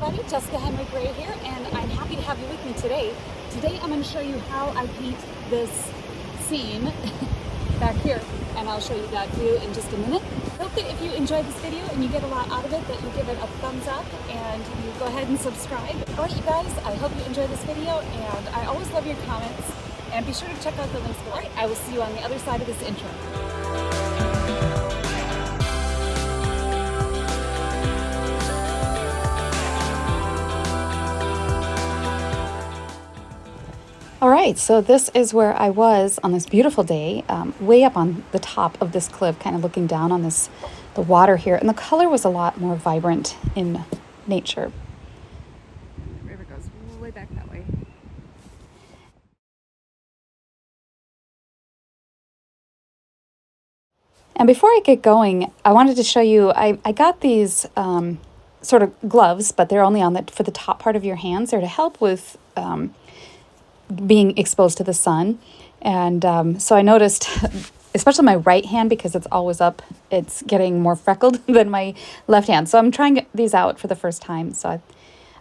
everybody, Jessica Henry Gray here, and I'm happy to have you with me today. Today I'm going to show you how I paint this scene back here, and I'll show you that view in just a minute. I hope that if you enjoyed this video and you get a lot out of it, that you give it a thumbs up and you go ahead and subscribe. Alright you guys, I hope you enjoyed this video, and I always love your comments, and be sure to check out the links below. Alright, I will see you on the other side of this intro. All right, so this is where I was on this beautiful day, way up on the top of this cliff, kind of looking down on the water here, and the color was a lot more vibrant in nature. River goes way back that way. And before I get going, I wanted to show you, I got these sort of gloves, but they're only for the top part of your hands. They're to help with being exposed to the sun. And so I noticed, especially my right hand, because it's always up, it's getting more freckled than my left hand. So I'm trying these out for the first time. So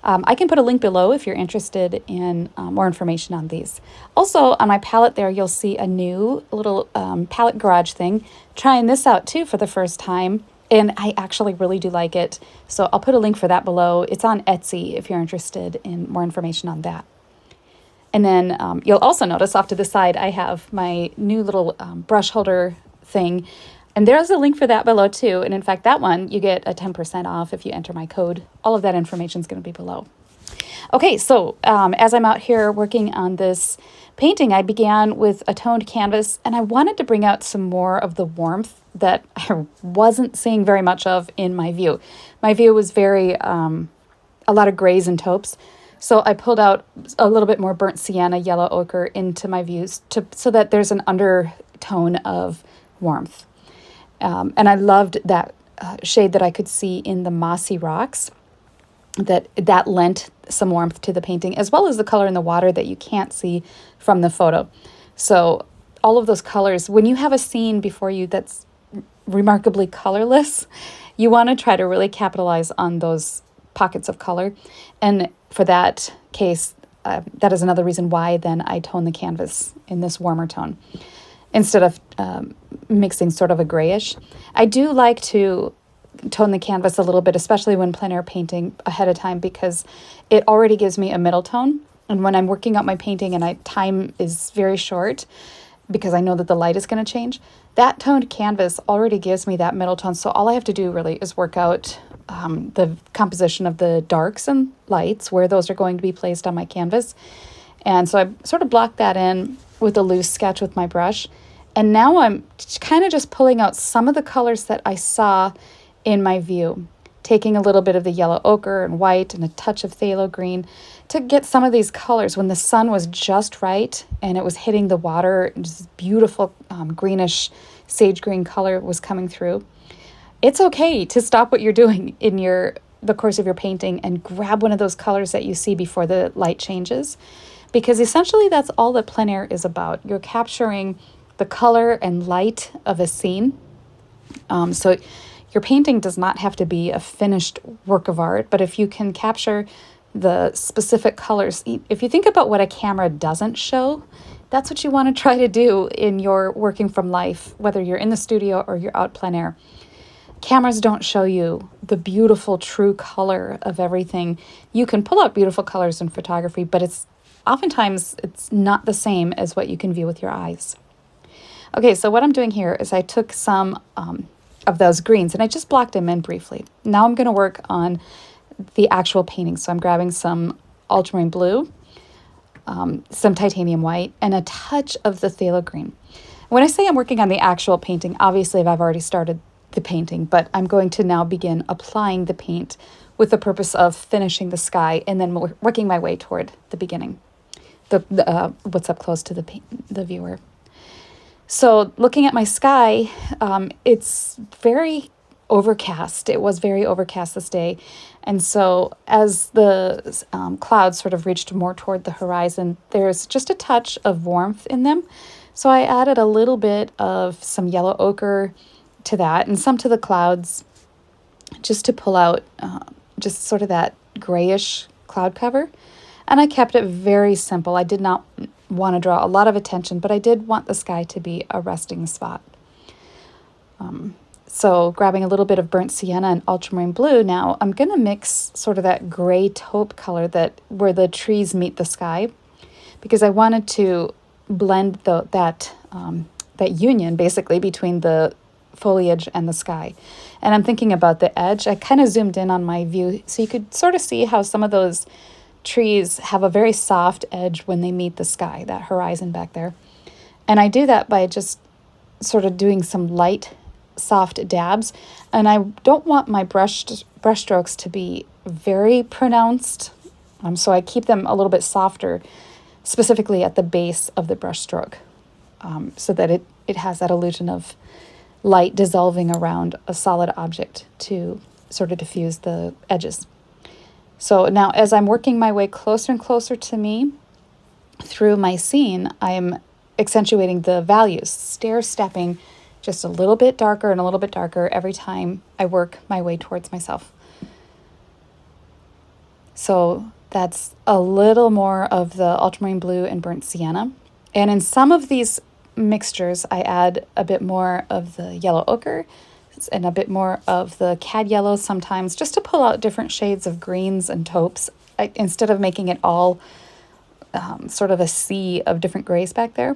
I can put a link below if you're interested in more information on these. Also on my palette there, you'll see a new little palette garage thing. Trying this out too for the first time. And I actually really do like it. So I'll put a link for that below. It's on Etsy if you're interested in more information on that. And then you'll also notice off to the side, I have my new little brush holder thing. And there's a link for that below too. And in fact, that one, you get a 10% off if you enter my code. All of that information is going to be below. Okay, so as I'm out here working on this painting, I began with a toned canvas. And I wanted to bring out some more of the warmth that I wasn't seeing very much of in my view. My view was very, a lot of grays and taupes. So I pulled out a little bit more burnt sienna, yellow ochre into my views so that there's an undertone of warmth. And I loved that shade that I could see in the mossy rocks, that lent some warmth to the painting, as well as the color in the water that you can't see from the photo. So all of those colors, when you have a scene before you that's remarkably colorless, you want to try to really capitalize on those pockets of color. And for that case, that is another reason why then I tone the canvas in this warmer tone instead of mixing sort of a grayish. I do like to tone the canvas a little bit, especially when plein air painting ahead of time, because it already gives me a middle tone. And when I'm working out my painting and time is very short, because I know that the light is going to change, that toned canvas already gives me that middle tone. So all I have to do really is work out the composition of the darks and lights, where those are going to be placed on my canvas. And so I sort of blocked that in with a loose sketch with my brush. And now I'm kind of just pulling out some of the colors that I saw in my view, taking a little bit of the yellow ochre and white and a touch of phthalo green to get some of these colors when the sun was just right and it was hitting the water. Just beautiful greenish sage green color was coming through. It's okay to stop what you're doing in the course of your painting and grab one of those colors that you see before the light changes, because essentially that's all that plein air is about. You're capturing the color and light of a scene. So your painting does not have to be a finished work of art, but if you can capture the specific colors, if you think about what a camera doesn't show, that's what you want to try to do in your working from life, whether you're in the studio or you're out plein air. Cameras don't show you the beautiful, true color of everything. You can pull out beautiful colors in photography, but oftentimes it's not the same as what you can view with your eyes. Okay, so what I'm doing here is I took some of those greens and I just blocked them in briefly. Now I'm going to work on the actual painting. So I'm grabbing some ultramarine blue, some titanium white, and a touch of the phthalo green. When I say I'm working on the actual painting, obviously I've already started the painting, but I'm going to now begin applying the paint with the purpose of finishing the sky and then working my way toward the beginning, what's up close to the viewer. So looking at my sky, it's very overcast. It was very overcast this day. And so as the clouds sort of reached more toward the horizon, there's just a touch of warmth in them. So I added a little bit of some yellow ochre to that and some to the clouds, just to pull out just sort of that grayish cloud cover. And I kept it very simple. I did not want to draw a lot of attention, but I did want the sky to be a resting spot. So grabbing a little bit of burnt sienna and ultramarine blue, now I'm going to mix sort of that gray taupe color that where the trees meet the sky, because I wanted to blend that union basically between the foliage and the sky. And I'm thinking about the edge. I kind of zoomed in on my view so you could sort of see how some of those trees have a very soft edge when they meet the sky, that horizon back there. And I do that by just sort of doing some light, soft dabs. And I don't want my brush strokes to be very pronounced, so I keep them a little bit softer, specifically at the base of the brush stroke, so that it has that illusion of light dissolving around a solid object to sort of diffuse the edges. So now as I'm working my way closer and closer to me through my scene, I'm accentuating the values, stair-stepping just a little bit darker and a little bit darker every time I work my way towards myself. So that's a little more of the ultramarine blue and burnt sienna. And in some of these mixtures, I add a bit more of the yellow ochre and a bit more of the cad yellow sometimes, just to pull out different shades of greens and taupes, instead of making it all sort of a sea of different grays back there.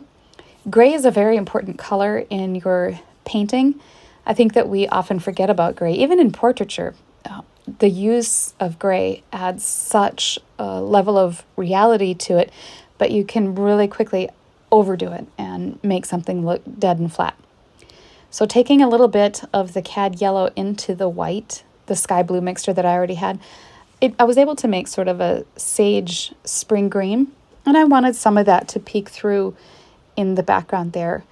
Gray is a very important color in your painting. I think that we often forget about gray, even in portraiture. The use of gray adds such a level of reality to it, but you can really quickly overdo it and make something look dead and flat. So taking a little bit of the cad yellow into the white, the sky blue mixture that I already had, I was able to make sort of a sage spring green, and I wanted some of that to peek through in the background there.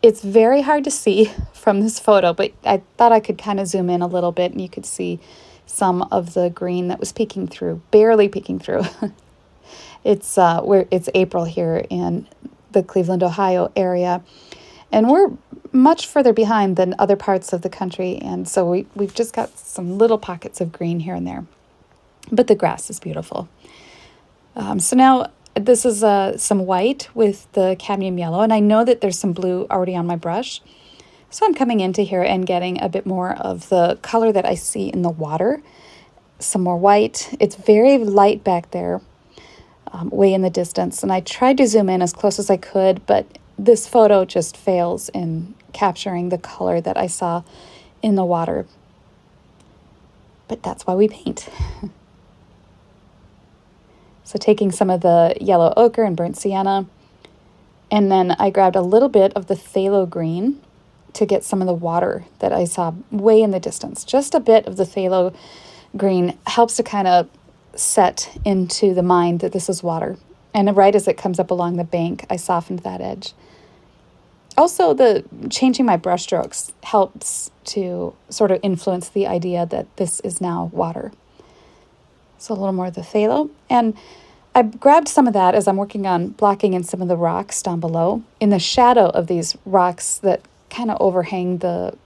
It's very hard to see from this photo, but I thought I could kind of zoom in a little bit and you could see some of the green that was peeking through, barely peeking through. It's April here in the Cleveland, Ohio area, and we're much further behind than other parts of the country, and so we've just got some little pockets of green here and there, but the grass is beautiful. So now this is some white with the cadmium yellow, and I know that there's some blue already on my brush, so I'm coming into here and getting a bit more of the color that I see in the water, some more white. It's very light back there, way in the distance, and I tried to zoom in as close as I could, but this photo just fails in capturing the color that I saw in the water. But that's why we paint. So taking some of the yellow ochre and burnt sienna, and then I grabbed a little bit of the phthalo green to get some of the water that I saw way in the distance. Just a bit of the phthalo green helps to kind of set into the mind that this is water. And right as it comes up along the bank, I softened that edge. Also, the changing my brush strokes helps to sort of influence the idea that this is now water. So a little more of the phthalo. And I grabbed some of that as I'm working on blocking in some of the rocks down below. In the shadow of these rocks that kind of overhang the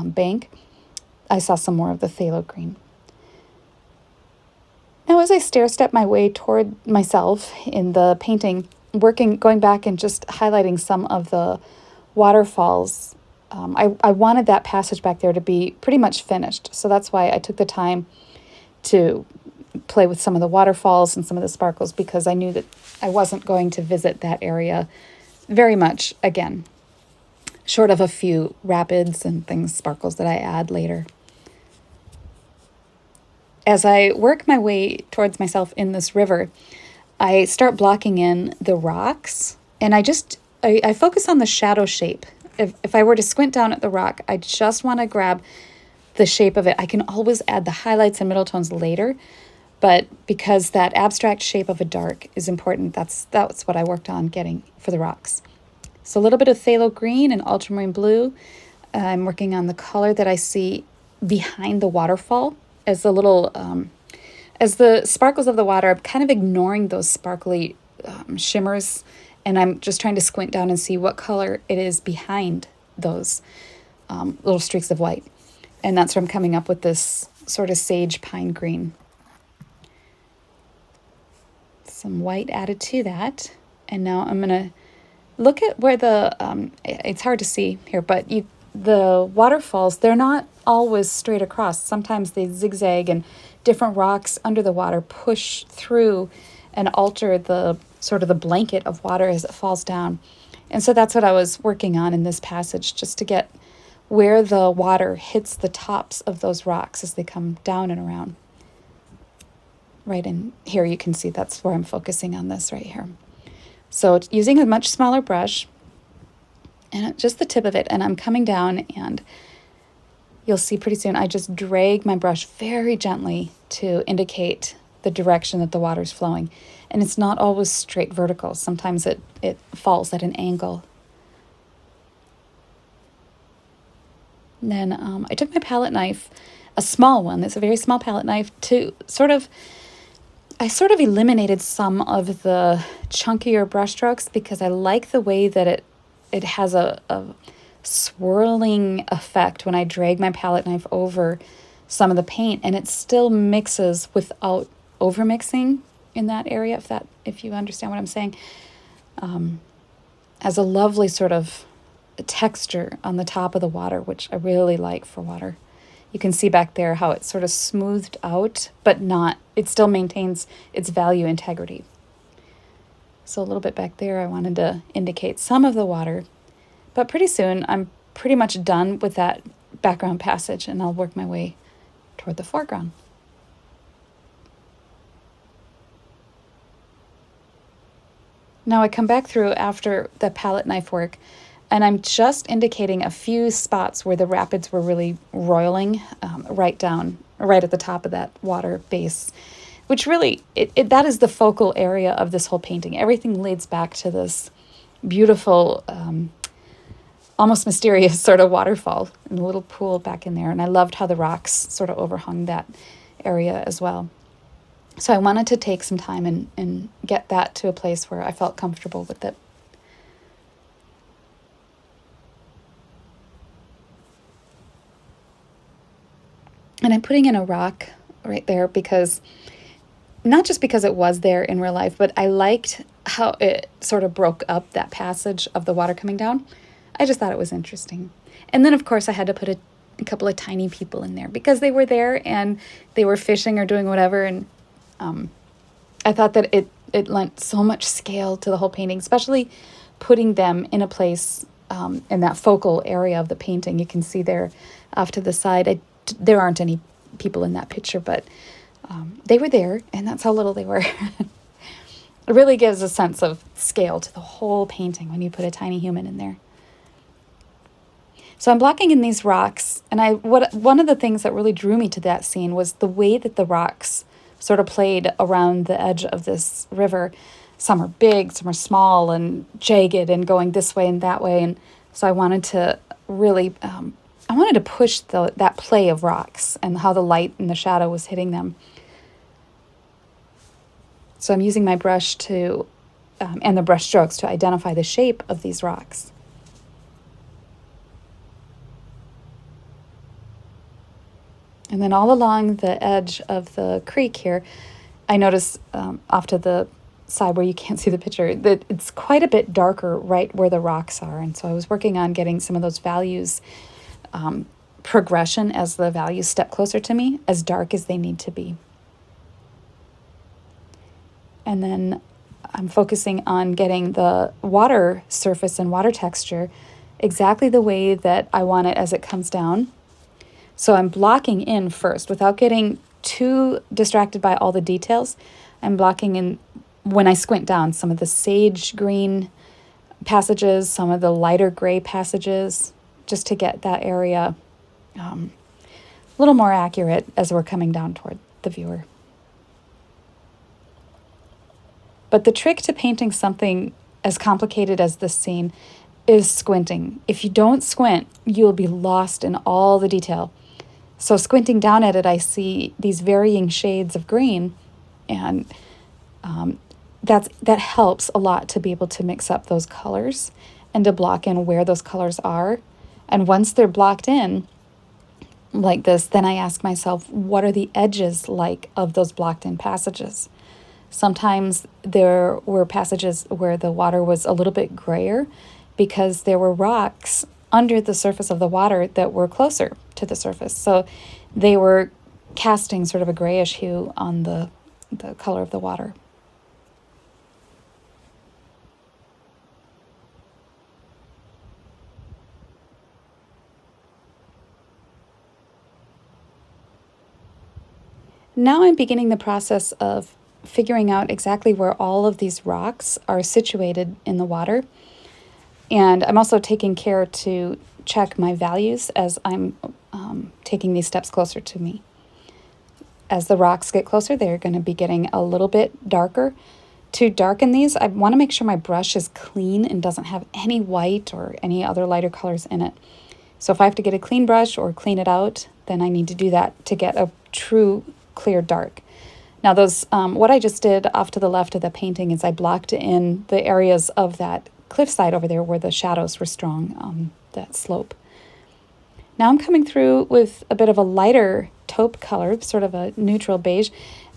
bank, I saw some more of the phthalo green. Now as I stair-step my way toward myself in the painting, going back and just highlighting some of the waterfalls, I wanted that passage back there to be pretty much finished. So that's why I took the time to play with some of the waterfalls and some of the sparkles, because I knew that I wasn't going to visit that area very much again, short of a few rapids and things, sparkles that I add later. As I work my way towards myself in this river, I start blocking in the rocks, and I focus on the shadow shape. If I were to squint down at the rock, I just want to grab the shape of it. I can always add the highlights and middle tones later, but because that abstract shape of a dark is important, that's what I worked on getting for the rocks. So a little bit of phthalo green and ultramarine blue. I'm working on the color that I see behind the waterfall as as the sparkles of the water. I'm kind of ignoring those sparkly shimmers, and I'm just trying to squint down and see what color it is behind those little streaks of white. And that's where I'm coming up with this sort of sage pine green. some white added to that. And now I'm going to look at where it's hard to see here, but the waterfalls, they're not always straight across. Sometimes they zigzag and different rocks under the water push through and alter the sort of the blanket of water as it falls down. And so that's what I was working on in this passage, just to get where the water hits the tops of those rocks as they come down and around. Right in here, you can see that's where I'm focusing on this right here. So using a much smaller brush and just the tip of it, and I'm coming down, and you'll see pretty soon I just drag my brush very gently to indicate the direction that the water's flowing. And it's not always straight vertical. Sometimes it falls at an angle. And then I took my palette knife, a small one, it's a very small palette knife, to I sort of eliminated some of the chunkier brush strokes because I like the way that it has a swirling effect when I drag my palette knife over some of the paint, and it still mixes without over mixing in that area, if you understand what I'm saying. As a lovely sort of texture on the top of the water, which I really like for water. You can see back there how it's sort of smoothed out, but it still maintains its value integrity. So a little bit back there, I wanted to indicate some of the water, but pretty soon I'm pretty much done with that background passage, and I'll work my way toward the foreground. Now I come back through after the palette knife work, and I'm just indicating a few spots where the rapids were really roiling right at the top of that water base, which really, that is the focal area of this whole painting. Everything leads back to this beautiful, almost mysterious sort of waterfall and a little pool back in there. And I loved how the rocks sort of overhung that area as well. So I wanted to take some time and get that to a place where I felt comfortable with it. And I'm putting in a rock right there not just because it was there in real life, but I liked how it sort of broke up that passage of the water coming down. I just thought it was interesting. And then, of course, I had to put a couple of tiny people in there because they were there and they were fishing or doing whatever. And I thought that it lent so much scale to the whole painting, especially putting them in a place in that focal area of the painting. You can see there off to the side. There aren't any people in that picture, but they were there, and that's how little they were. It really gives a sense of scale to the whole painting when you put a tiny human in there. So I'm blocking in these rocks, and one of the things that really drew me to that scene was the way that the rocks sort of played around the edge of this river. Some are big, some are small and jagged and going this way and that way. And so I wanted to really, I wanted to push that play of rocks and how the light and the shadow was hitting them. So I'm using my brush and the brush strokes to identify the shape of these rocks. And then all along the edge of the creek here, I notice off to the side where you can't see the picture that it's quite a bit darker right where the rocks are. And so I was working on getting some of those values progression as the values step closer to me, as dark as they need to be. And then I'm focusing on getting the water surface and water texture exactly the way that I want it as it comes down. So I'm blocking in first without getting too distracted by all the details. I'm blocking in when I squint down some of the sage green passages, some of the lighter gray passages, just to get that area a little more accurate as we're coming down toward the viewer. But the trick to painting something as complicated as this scene is squinting. If you don't squint, you'll be lost in all the detail. So squinting down at it, I see these varying shades of green, and that helps a lot to be able to mix up those colors and to block in where those colors are. And once they're blocked in like this, then I ask myself, what are the edges like of those blocked in passages? Sometimes there were passages where the water was a little bit grayer because there were rocks under the surface of the water that were closer to the surface. So they were casting sort of a grayish hue on the color of the water. Now I'm beginning the process of figuring out exactly where all of these rocks are situated in the water. And I'm also taking care to check my values as I'm taking these steps closer to me. As the rocks get closer, they're going to be getting a little bit darker. To darken these, I want to make sure my brush is clean and doesn't have any white or any other lighter colors in it. So if I have to get a clean brush or clean it out, then I need to do that to get a true clear dark. Now those, what I just did off to the left of the painting is I blocked in the areas of that cliffside over there where the shadows were strong on that slope. Now I'm coming through with a bit of a lighter taupe color, sort of a neutral beige,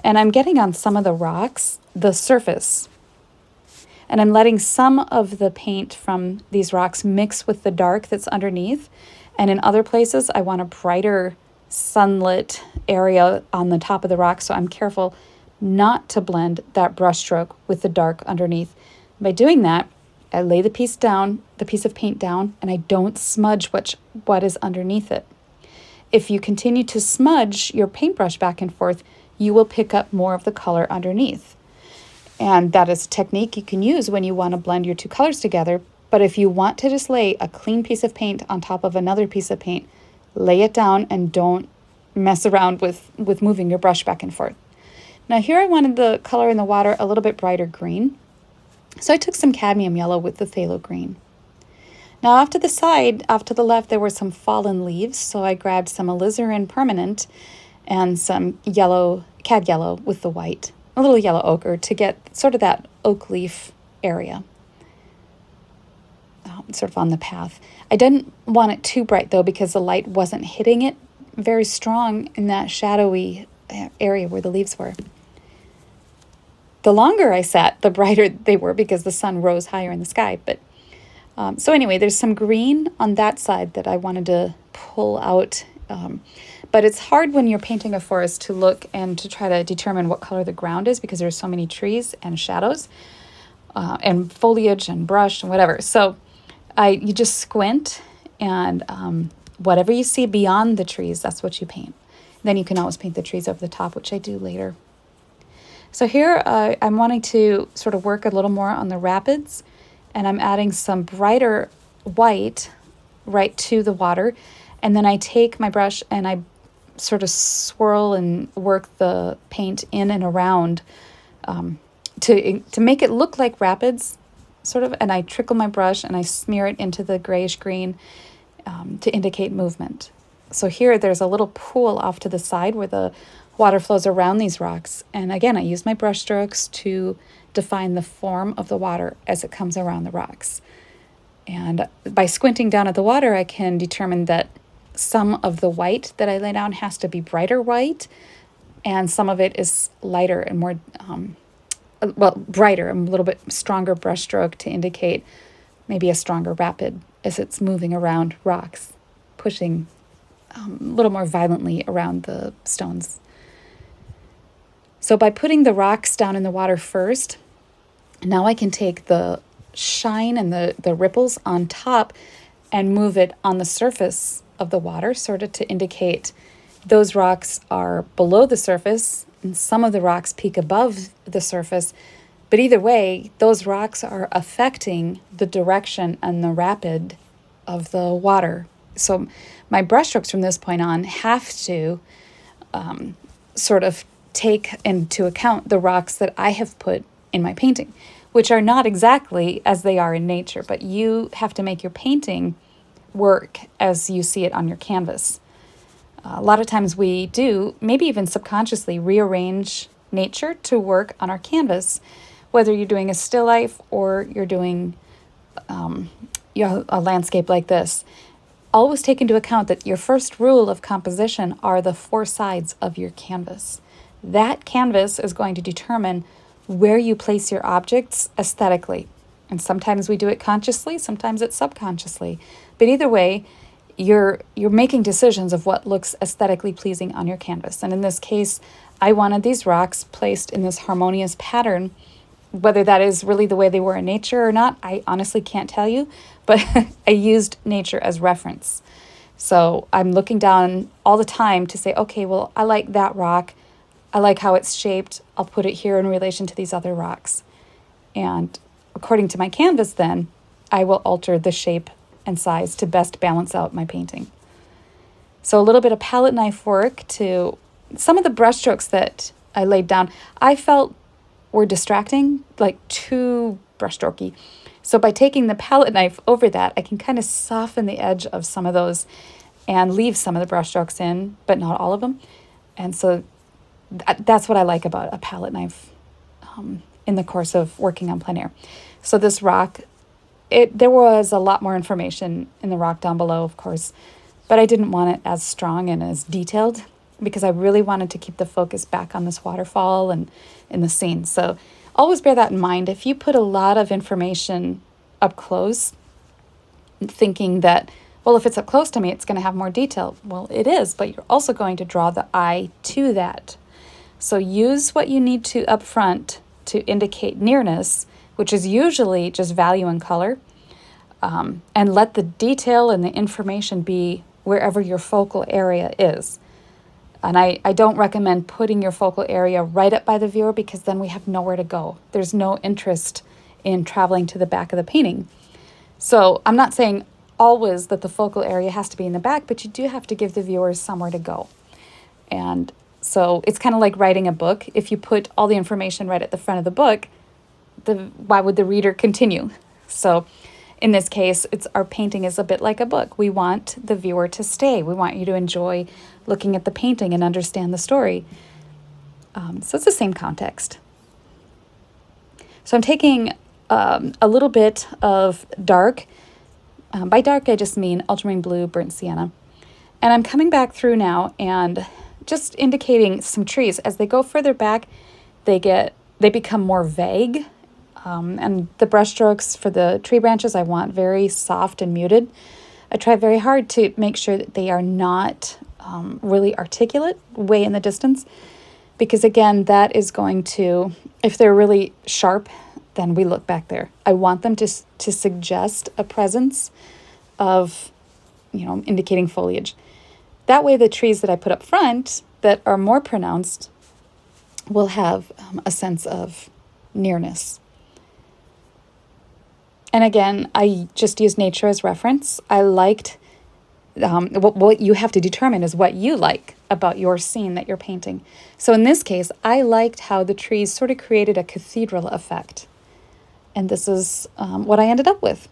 and I'm getting on some of the rocks, the surface. And I'm letting some of the paint from these rocks mix with the dark that's underneath. And in other places, I want a brighter sunlit area on the top of the rock, so I'm careful not to blend that brush stroke with the dark underneath. By doing that, I lay the piece of paint down, and I don't smudge what is underneath it. If you continue to smudge your paintbrush back and forth, you will pick up more of the color underneath. And that is a technique you can use when you want to blend your two colors together. But if you want to just lay a clean piece of paint on top of another piece of paint, lay it down and don't mess around with moving your brush back and forth. Now here I wanted the color in the water a little bit brighter green. So I took some cadmium yellow with the phthalo green. Now off to the side, off to the left, there were some fallen leaves. So I grabbed some alizarin permanent and some yellow, cad yellow with the white, a little yellow ochre to get sort of that oak leaf area. Sort of on the path. I didn't want it too bright though because the light wasn't hitting it very strong in that shadowy area where the leaves were. The longer I sat, the brighter they were because the sun rose higher in the sky. But so anyway, there's some green on that side that I wanted to pull out. But it's hard when you're painting a forest to look and to try to determine what color the ground is because there's so many trees and shadows and foliage and brush and whatever. So you just squint and whatever you see beyond the trees, that's what you paint. Then you can always paint the trees over the top, which I do later. So here I'm wanting to sort of work a little more on the rapids, and I'm adding some brighter white right to the water. And then I take my brush and I sort of swirl and work the paint in and around to make it look like rapids, sort of, and I trickle my brush and I smear it into the grayish green to indicate movement. So here there's a little pool off to the side where the water flows around these rocks. And again, I use my brush strokes to define the form of the water as it comes around the rocks. And by squinting down at the water, I can determine that some of the white that I lay down has to be brighter white, and some of it is lighter and more brighter, a little bit stronger brush stroke to indicate maybe a stronger rapid as it's moving around rocks, pushing a little more violently around the stones. So by putting the rocks down in the water first, now I can take the shine and the ripples on top and move it on the surface of the water, sort of to indicate those rocks are below the surface, and some of the rocks peak above the surface. But either way, those rocks are affecting the direction and the rapid of the water. So my brushstrokes from this point on have to sort of take into account the rocks that I have put in my painting, which are not exactly as they are in nature, but you have to make your painting work as you see it on your canvas. A lot of times we do, maybe even subconsciously, rearrange nature to work on our canvas, whether you're doing a still life or you're doing a landscape like this. Always take into account that your first rule of composition are the four sides of your canvas. That canvas is going to determine where you place your objects aesthetically. And sometimes we do it consciously, sometimes it's subconsciously. But either way, you're making decisions of what looks aesthetically pleasing on your canvas. And in this case, I wanted these rocks placed in this harmonious pattern. Whether that is really the way they were in nature or not, I honestly can't tell you, but I used nature as reference. So I'm looking down all the time to say, okay, well, I like that rock. I like how it's shaped. I'll put it here in relation to these other rocks. And according to my canvas then, I will alter the shape and size to best balance out my painting. So a little bit of palette knife work to some of the brushstrokes that I laid down, I felt were distracting, like too brushstrokey. So by taking the palette knife over that, I can kind of soften the edge of some of those and leave some of the brushstrokes in, but not all of them. And so that's what I like about a palette knife in the course of working on plein air. So this rock, there was a lot more information in the rock down below, of course, but I didn't want it as strong and as detailed because I really wanted to keep the focus back on this waterfall and in the scene. So always bear that in mind. If you put a lot of information up close, thinking that, well, if it's up close to me, it's going to have more detail. Well, it is, but you're also going to draw the eye to that. So use what you need to up front to indicate nearness, which is usually just value and color, and let the detail and the information be wherever your focal area is. And I don't recommend putting your focal area right up by the viewer because then we have nowhere to go. There's no interest in traveling to the back of the painting. So I'm not saying always that the focal area has to be in the back, but you do have to give the viewers somewhere to go. And so it's kind of like writing a book. If you put all the information right at the front of the book, why would the reader continue? So in this case, our painting is a bit like a book. We want the viewer to stay. We want you to enjoy looking at the painting and understand the story. So it's the same context. So I'm taking a little bit of dark. By dark, I just mean ultramarine blue, burnt sienna. And I'm coming back through now and just indicating some trees. As they go further back, they become more vague. And the brushstrokes for the tree branches I want very soft and muted. I try very hard to make sure that they are not really articulate way in the distance, because again, that is going to, if they're really sharp, then we look back there. I want them to suggest a presence of, indicating foliage. That way the trees that I put up front that are more pronounced will have a sense of nearness. And again, I just use nature as reference. I liked, what you have to determine is what you like about your scene that you're painting. So in this case, I liked how the trees sort of created a cathedral effect. And this is what I ended up with.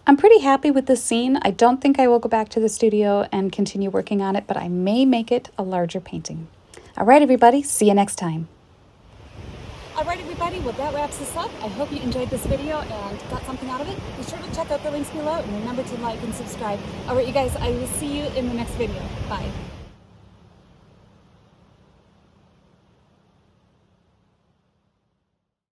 I'm pretty happy with this scene. I don't think I will go back to the studio and continue working on it, but I may make it a larger painting. All right, everybody, see you next time. All right, everybody, well, that wraps us up. I hope you enjoyed this video and got something out of it. Be sure to check out the links below and remember to like and subscribe. All right, you guys, I will see you in the next video. Bye.